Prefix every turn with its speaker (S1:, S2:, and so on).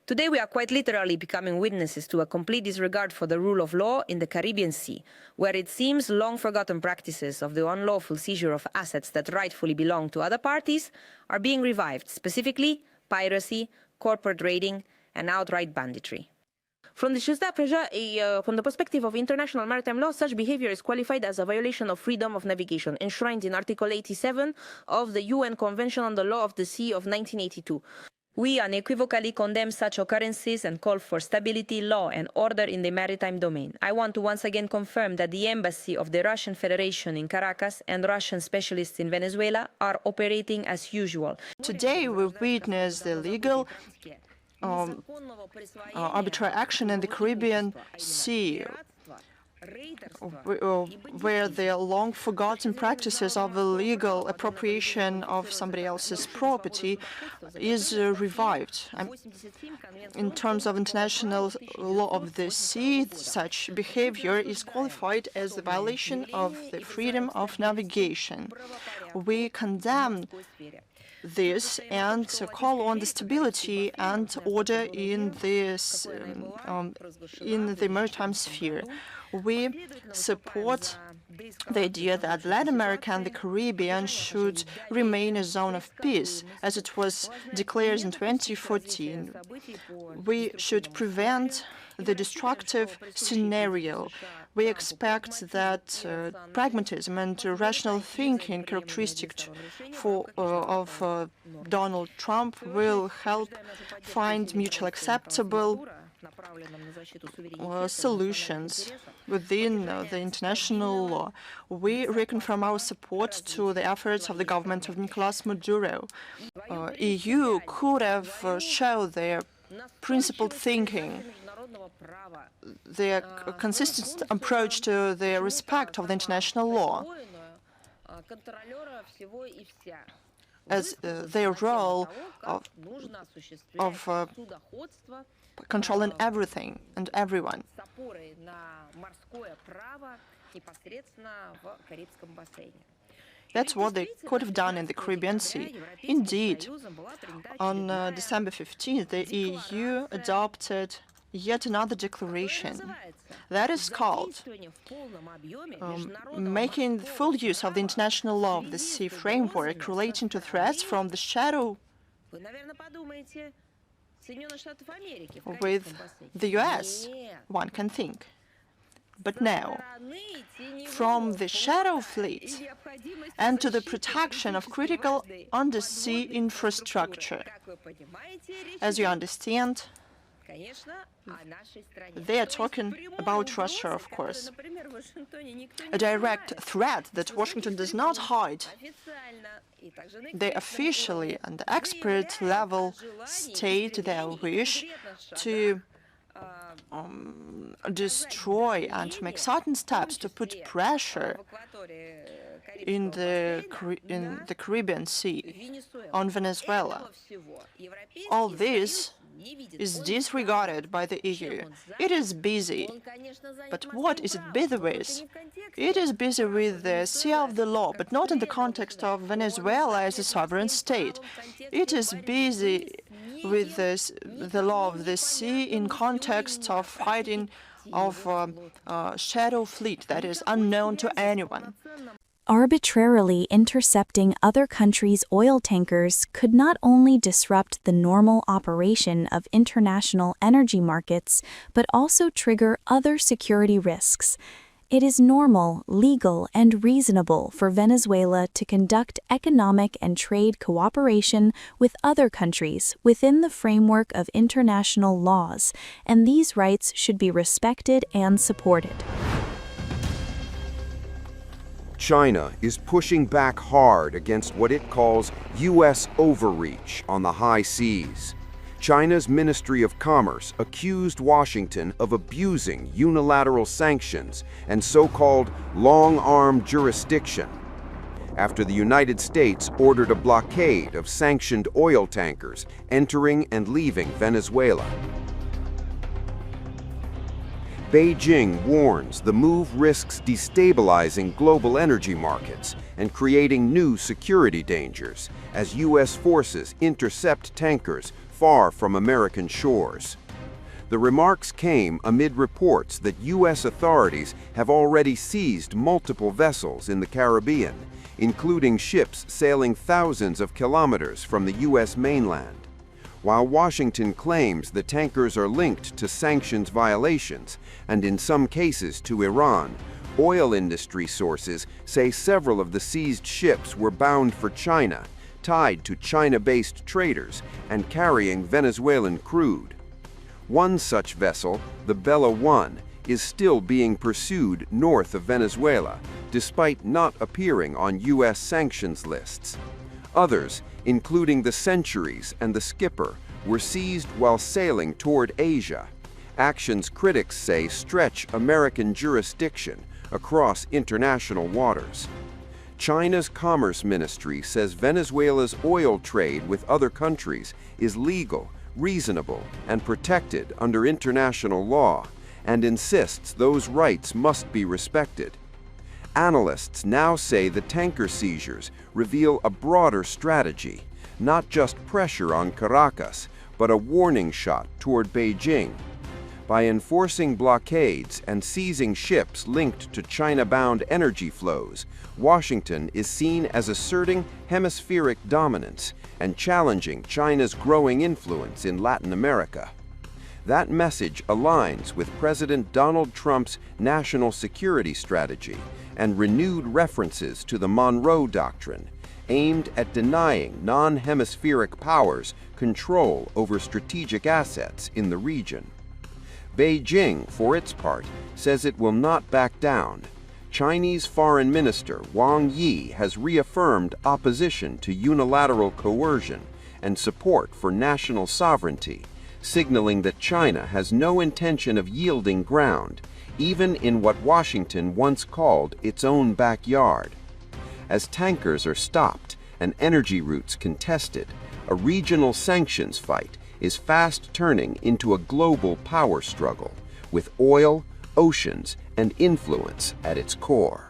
S1: Today we are quite literally becoming witnesses to a complete disregard for the rule of law in the Caribbean Sea, where it seems long-forgotten practices of the unlawful seizure of assets that rightfully belong to other parties are being revived, specifically piracy, corporate raiding, and outright banditry. From the perspective of international maritime law, such behavior is qualified as a violation of freedom of navigation, enshrined in Article 87 of the UN Convention on the Law of the Sea of 1982. We unequivocally condemn such occurrences and call for stability, law, and order in the maritime domain. I want to once again confirm that the Embassy of the Russian Federation in Caracas and Russian specialists in Venezuela are operating as usual.
S2: Today we witness the legal arbitrary action in the Caribbean Sea, where the long-forgotten practices of illegal appropriation of somebody else's property is revived. In terms of international law of the sea, such behavior is qualified as the violation of the freedom of navigation. We condemn this and call on the stability and order in this in the maritime sphere. We support the idea that Latin America and the Caribbean should remain a zone of peace, as it was declared in 2014. We should prevent the destructive scenario. We expect that pragmatism and rational thinking characteristic of Donald Trump will help find mutually acceptable solutions within the international law. We reconfirm our support to the efforts of the government of Nicolás Maduro. EU could have shown their principled thinking, their consistent approach to the respect of the international law, as their role of controlling everything and everyone. That's what they could have done in the Caribbean Sea. Indeed, on December 15th, the EU adopted yet another declaration that is called making full use of the international law of the sea framework relating to threats from the shadow with the US, one can think. But now, from the shadow fleet and to the protection of critical undersea infrastructure. As you understand, they are talking about Russia, of course. A direct threat that Washington does not hide. They officially, at the expert level, state their wish to destroy and to make certain steps to put pressure in the Caribbean Sea on Venezuela. All this is disregarded by the EU. It is busy. But what is it busy with? It is busy with the sea of the law, but not in the context of Venezuela as a sovereign state. It is busy with the law of the sea in context of fighting of shadow fleet that is unknown to anyone.
S3: Arbitrarily intercepting other countries' oil tankers could not only disrupt the normal operation of international energy markets, but also trigger other security risks. It is normal, legal, and reasonable for Venezuela to conduct economic and trade cooperation with other countries within the framework of international laws, and these rights should be respected and supported.
S4: China is pushing back hard against what it calls U.S. overreach on the high seas. China's Ministry of Commerce accused Washington of abusing unilateral sanctions and so-called long-arm jurisdiction after the United States ordered a blockade of sanctioned oil tankers entering and leaving Venezuela. Beijing warns the move risks destabilizing global energy markets and creating new security dangers as U.S. forces intercept tankers far from American shores. The remarks came amid reports that U.S. authorities have already seized multiple vessels in the Caribbean, including ships sailing thousands of kilometers from the U.S. mainland. While Washington claims the tankers are linked to sanctions violations, and in some cases to Iran, oil industry sources say several of the seized ships were bound for China, tied to China-based traders, and carrying Venezuelan crude. One such vessel, the Bella 1, is still being pursued north of Venezuela, despite not appearing on U.S. sanctions lists. Others, including the Centuries and the Skipper, were seized while sailing toward Asia, actions critics say stretch American jurisdiction across international waters. China's Commerce Ministry says Venezuela's oil trade with other countries is legal, reasonable, and protected under international law, and insists those rights must be respected. Analysts now say the tanker seizures reveal a broader strategy, not just pressure on Caracas, but a warning shot toward Beijing. By enforcing blockades and seizing ships linked to China-bound energy flows, Washington is seen as asserting hemispheric dominance and challenging China's growing influence in Latin America. That message aligns with President Donald Trump's national security strategy and renewed references to the Monroe Doctrine, aimed at denying non-hemispheric powers control over strategic assets in the region. Beijing, for its part, says it will not back down. Chinese Foreign Minister Wang Yi has reaffirmed opposition to unilateral coercion and support for national sovereignty, signaling that China has no intention of yielding ground, even in what Washington once called its own backyard. As tankers are stopped and energy routes contested, a regional sanctions fight is fast turning into a global power struggle, with oil, oceans, and influence at its core.